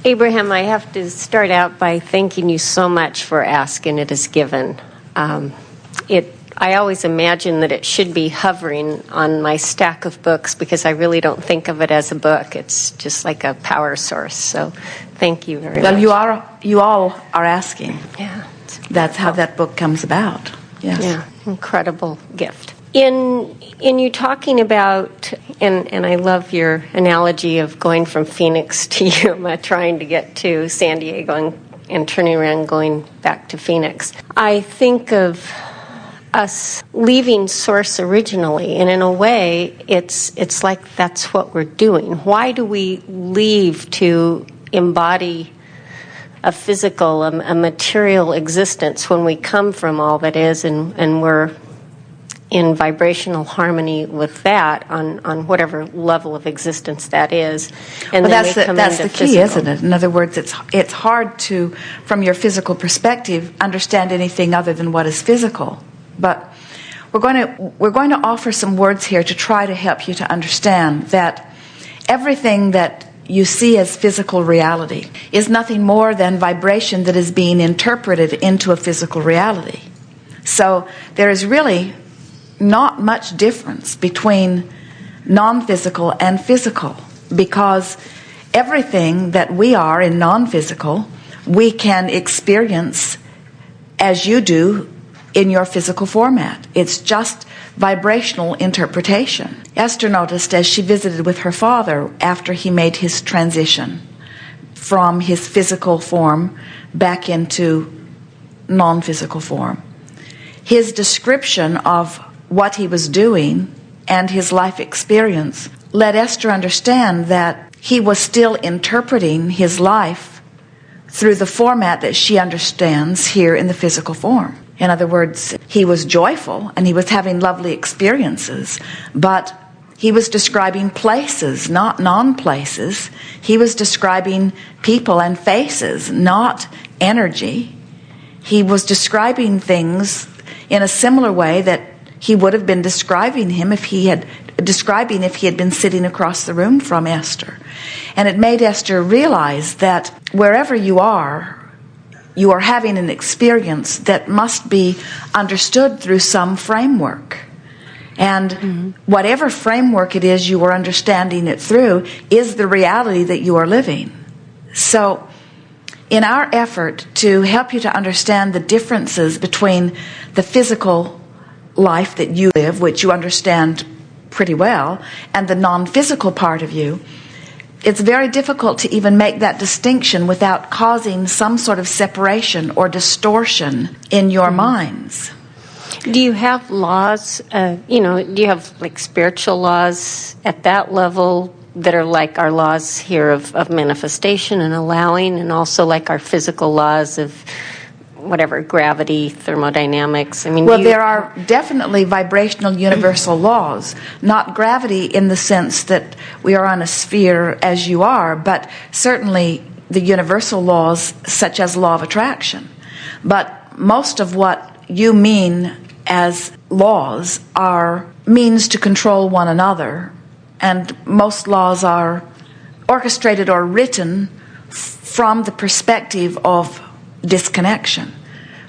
Abraham, I have to start out by thanking you so much for Ask and It Is Given. I always imagine that it should be hovering on my stack of books because I really don't think of it as a book. It's just like a power source. So thank you very much. Well, you all are asking. Yeah. That's how that book comes about. Yes. Yeah, incredible gift. In you talking about, and I love your analogy of going from Phoenix to Yuma, trying to get to San Diego and turning around going back to Phoenix. I think of us leaving Source originally, and in a way, it's like that's what we're doing. Why do we leave to embody a physical, a material existence when we come from all that is, and we're in vibrational harmony with that on whatever level of existence that is. And well, then that's the key, isn't it? In other words, it's hard to, from your physical perspective, understand anything other than what is physical. But we're going to offer some words here to try to help you to understand that everything that you see as physical reality is nothing more than vibration that is being interpreted into a physical reality. So there is really not much difference between non-physical and physical, because everything that we are in non-physical, we can experience as you do in your physical format. It's just vibrational interpretation. Esther noticed as she visited with her father after he made his transition from his physical form back into non-physical form, his description of what he was doing and his life experience let Esther understand that he was still interpreting his life through the format that she understands here in the physical form. In other words, he was joyful and he was having lovely experiences, but he was describing places, not non-places. He was describing people and faces, not energy. He was describing things in a similar way that he would have been describing if he had been sitting across the room from Esther. And it made Esther realize that wherever you are having an experience that must be understood through some framework. And whatever framework it is you are understanding it through is the reality that you are living. So in our effort to help you to understand the differences between the physical life that you live, which you understand pretty well, and the non-physical part of you, it's very difficult to even make that distinction without causing some sort of separation or distortion in your minds. Do you have laws, do you have like spiritual laws at that level that are like our laws here of manifestation and allowing, and also like our physical laws of whatever, gravity, thermodynamics? I mean, well, there are definitely vibrational universal laws, not gravity in the sense that we are on a sphere as you are, but certainly the universal laws such as law of attraction. But most of what you mean as laws are means to control one another, and most laws are orchestrated or written from the perspective of disconnection,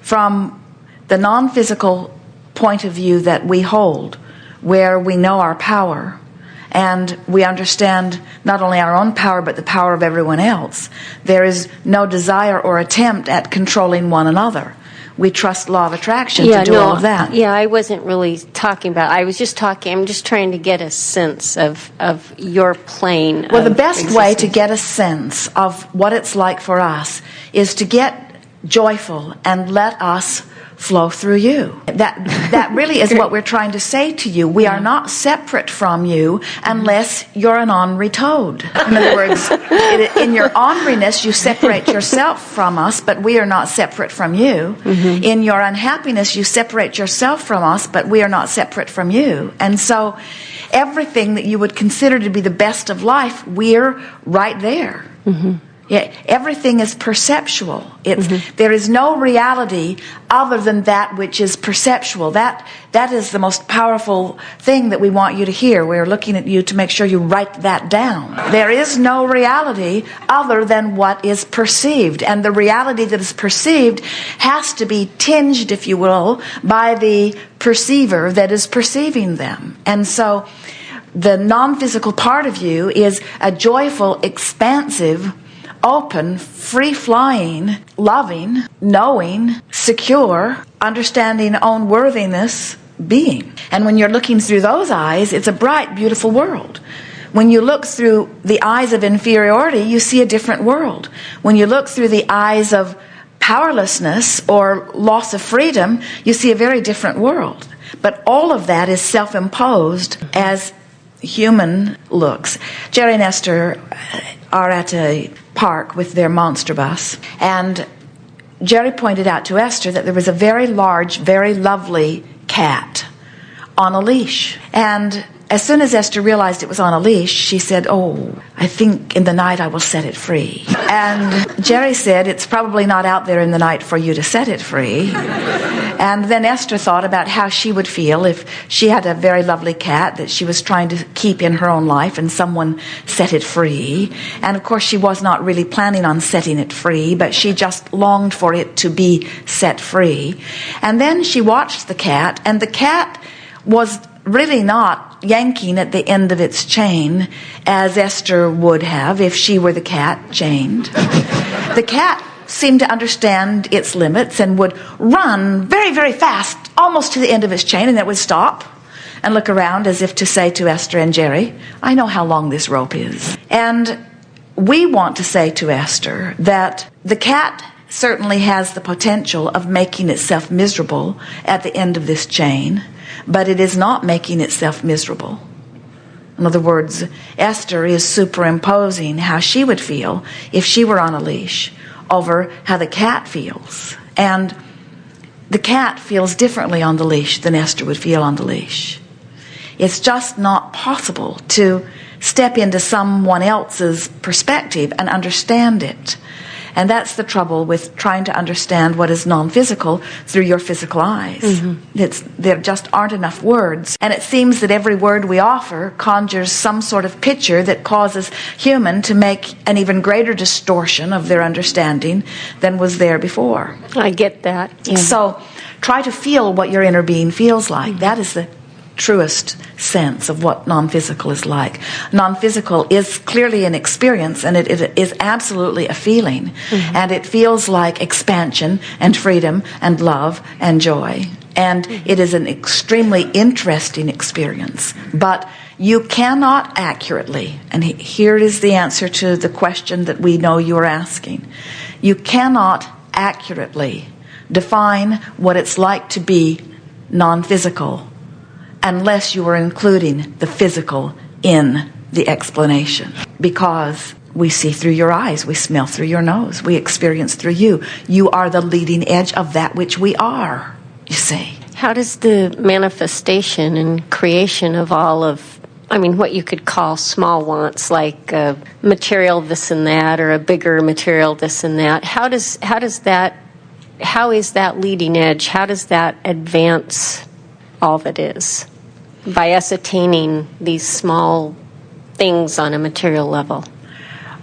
from the non-physical point of view that we hold, where we know our power and we understand not only our own power but the power of everyone else. There is no desire or attempt at controlling one another. We trust law of attraction to do all of that. Yeah, I wasn't really talking about, I'm just trying to get a sense of your plane. Well, the best way to get a sense of what it's like for us is to get joyful and let us flow through you. That really is what we're trying to say to you. We are not separate from you unless you're an ornery toad. In other words, in your orneriness, you separate yourself from us, but we are not separate from you. In your unhappiness, you separate yourself from us, but we are not separate from you. And so everything that you would consider to be the best of life, we're right there. Yeah, everything is perceptual. There is no reality other than that which is perceptual. That is the most powerful thing that we want you to hear. We're looking at you to make sure you write that down. There is no reality other than what is perceived. And the reality that is perceived has to be tinged, if you will, by the perceiver that is perceiving them. And so the non-physical part of you is a joyful, expansive, open, free-flying, loving, knowing, secure, understanding own worthiness being. And when you're looking through those eyes, it's a bright, beautiful world. When you look through the eyes of inferiority, you see a different world. When you look through the eyes of powerlessness or loss of freedom, you see a very different world. But all of that is self-imposed as human looks. Jerry and Esther are at a park with their monster bus, and Jerry pointed out to Esther that there was a very large, very lovely cat on a leash. And as soon as Esther realized it was on a leash, she said, "Oh, I think in the night I will set it free." And Jerry said, "It's probably not out there in the night for you to set it free." And then Esther thought about how she would feel if she had a very lovely cat that she was trying to keep in her own life and someone set it free. And of course she was not really planning on setting it free, but she just longed for it to be set free. And then she watched the cat, and the cat was really not yanking at the end of its chain as Esther would have if she were the cat chained. The cat seemed to understand its limits and would run very, very fast, almost to the end of its chain, and it would stop and look around as if to say to Esther and Jerry, "I know how long this rope is." And we want to say to Esther that the cat certainly has the potential of making itself miserable at the end of this chain, but it is not making itself miserable. In other words, Esther is superimposing how she would feel if she were on a leash over how the cat feels. And the cat feels differently on the leash than Esther would feel on the leash. It's just not possible to step into someone else's perspective and understand it. And that's the trouble with trying to understand what is non-physical through your physical eyes. There just aren't enough words. And it seems that every word we offer conjures some sort of picture that causes human to make an even greater distortion of their understanding than was there before. I get that. Yeah. So try to feel what your inner being feels like. That is the truest sense of what non-physical is like. Non-physical is clearly an experience, and it is absolutely a feeling. And it feels like expansion and freedom and love and joy. And it is an extremely interesting experience. But you cannot accurately, and here is the answer to the question that we know you are asking, you cannot accurately define what it's like to be non-physical unless you are including the physical in the explanation. Because we see through your eyes, we smell through your nose, we experience through you. You are the leading edge of that which we are, you see. How does the manifestation and creation of all of, what you could call small wants, like material this and that, or a bigger material this and that, how is that leading edge? How does that advance all that is by us attaining these small things on a material level?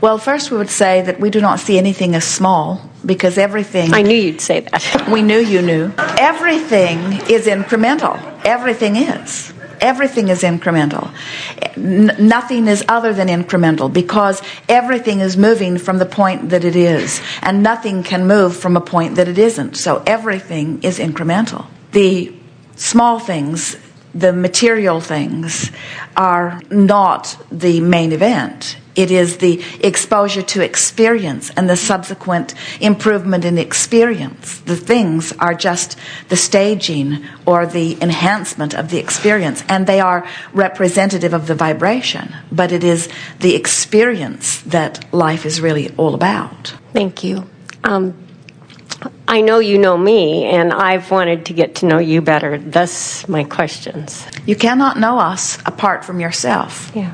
Well, first we would say that we do not see anything as small, because everything... I knew you'd say that. We knew you knew. Everything is incremental. Everything is. Everything is incremental. Nothing is other than incremental, because everything is moving from the point that it is, and nothing can move from a point that it isn't. So everything is incremental. The small things, the material things, are not the main event. It is the exposure to experience and the subsequent improvement in experience. The things are just the staging or the enhancement of the experience, and they are representative of the vibration. But it is the experience that life is really all about. Thank you. I know you know me, and I've wanted to get to know you better. Thus, my questions. You cannot know us apart from yourself. Yeah.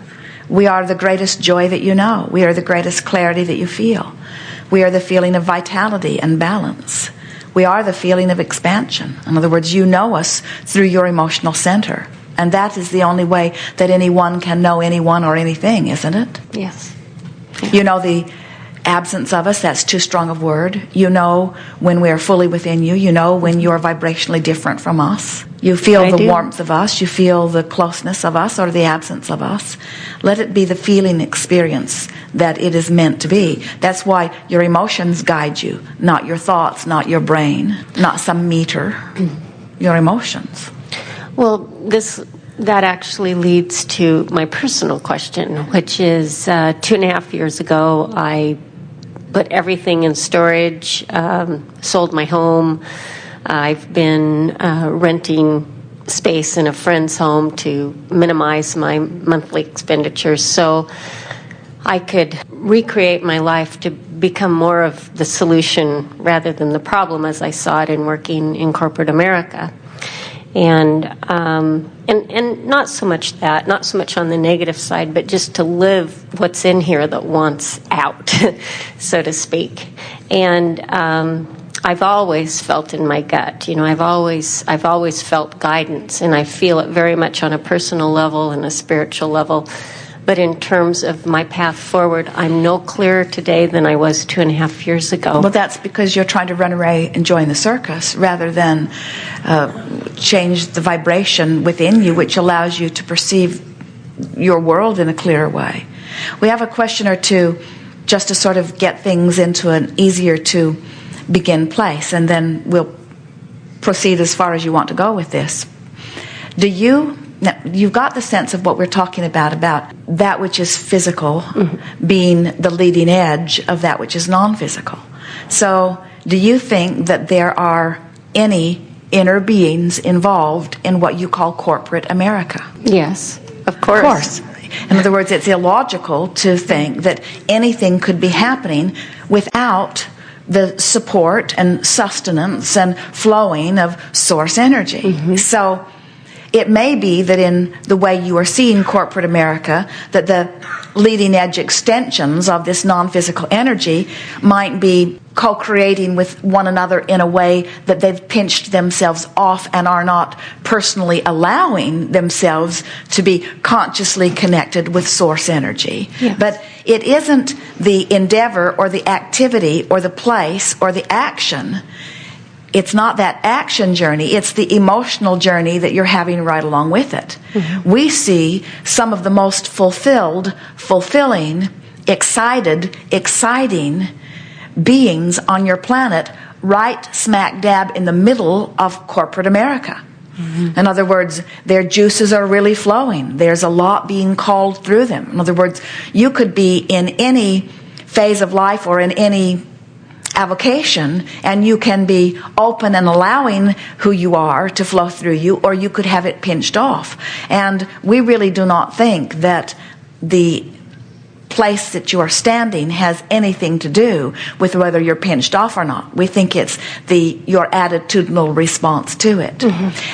We are the greatest joy that you know. We are the greatest clarity that you feel. We are the feeling of vitality and balance. We are the feeling of expansion. In other words, you know us through your emotional center. And that is the only way that anyone can know anyone or anything, isn't it? Yes. You know the absence of us, that's too strong a word. You know when we are fully within you. You know when you are vibrationally different from us. You feel the warmth of us. You feel the closeness of us or the absence of us. Let it be the feeling experience that it is meant to be. That's why your emotions guide you, not your thoughts, not your brain, not some meter. Your emotions. Well, that actually leads to my personal question, which is 2.5 years ago, I put everything in storage, sold my home. I've been renting space in a friend's home to minimize my monthly expenditures so I could recreate my life to become more of the solution rather than the problem as I saw it in working in corporate America. And not so much that, not so much on the negative side, but just to live what's in here that wants out, so to speak. And I've always felt in my gut, you know, I've always felt guidance, and I feel it very much on a personal level and a spiritual level. But in terms of my path forward, I'm no clearer today than I was 2.5 years ago. Well, that's because you're trying to run away and join the circus rather than change the vibration within you, which allows you to perceive your world in a clearer way. We have a question or two just to sort of get things into an easier to begin place, and then we'll proceed as far as you want to go with this. Now, you've got the sense of what we're talking about that which is physical being the leading edge of that which is non-physical. So, do you think that there are any inner beings involved in what you call corporate America? Yes, of course. Of course. In other words, it's illogical to think that anything could be happening without the support and sustenance and flowing of source energy. So, it may be that in the way you are seeing corporate America, that the leading edge extensions of this non-physical energy might be co-creating with one another in a way that they've pinched themselves off and are not personally allowing themselves to be consciously connected with source energy. Yes. But it isn't the endeavor or the activity or the place or the action. It's not that action journey, it's the emotional journey that you're having right along with it. We see some of the most fulfilling, exciting beings on your planet right smack dab in the middle of corporate America. In other words, their juices are really flowing. There's a lot being called through them. In other words, you could be in any phase of life or in any avocation, and you can be open and allowing who you are to flow through you, or you could have it pinched off. And we really do not think that the place that you are standing has anything to do with whether you're pinched off or not. We think it's your attitudinal response to it.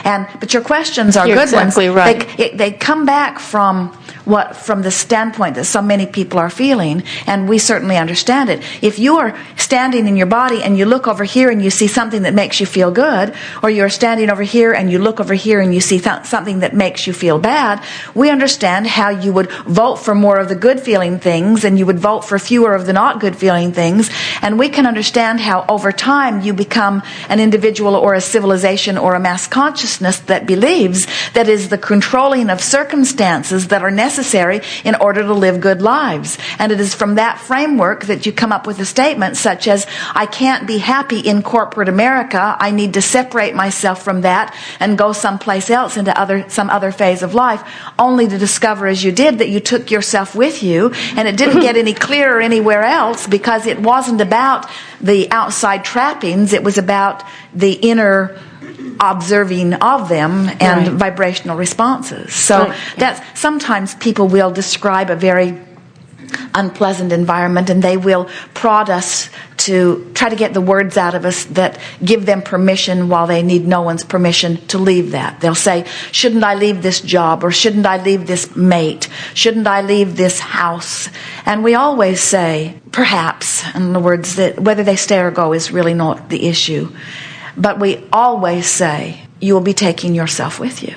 But your questions are You're good exactly ones. Right. They come back from the standpoint that so many people are feeling, and we certainly understand it. If you are standing in your body and you look over here and you see something that makes you feel good, or you're standing over here and you look over here and you see something that makes you feel bad, we understand how you would vote for more of the good feeling things and you would vote for fewer of the not good feeling things, and we can understand how over time you become an individual or a civilization or a mass consciousness that believes that is the controlling of circumstances that are necessary in order to live good lives. And it is from that framework that you come up with a statement such as, I can't be happy in corporate America, I need to separate myself from that and go someplace else into some other phase of life, only to discover as you did that you took yourself with you, and it didn't get any clearer anywhere else, because it wasn't about the outside trappings, it was about the inner observing of them and vibrational responses. So that's, sometimes people will describe a very unpleasant environment and they will prod us to try to get the words out of us that give them permission while they need no one's permission to leave that. They'll say, shouldn't I leave this job? Or shouldn't I leave this mate? Shouldn't I leave this house? And we always say, perhaps, in the words that whether they stay or go is really not the issue. But we always say, you will be taking yourself with you.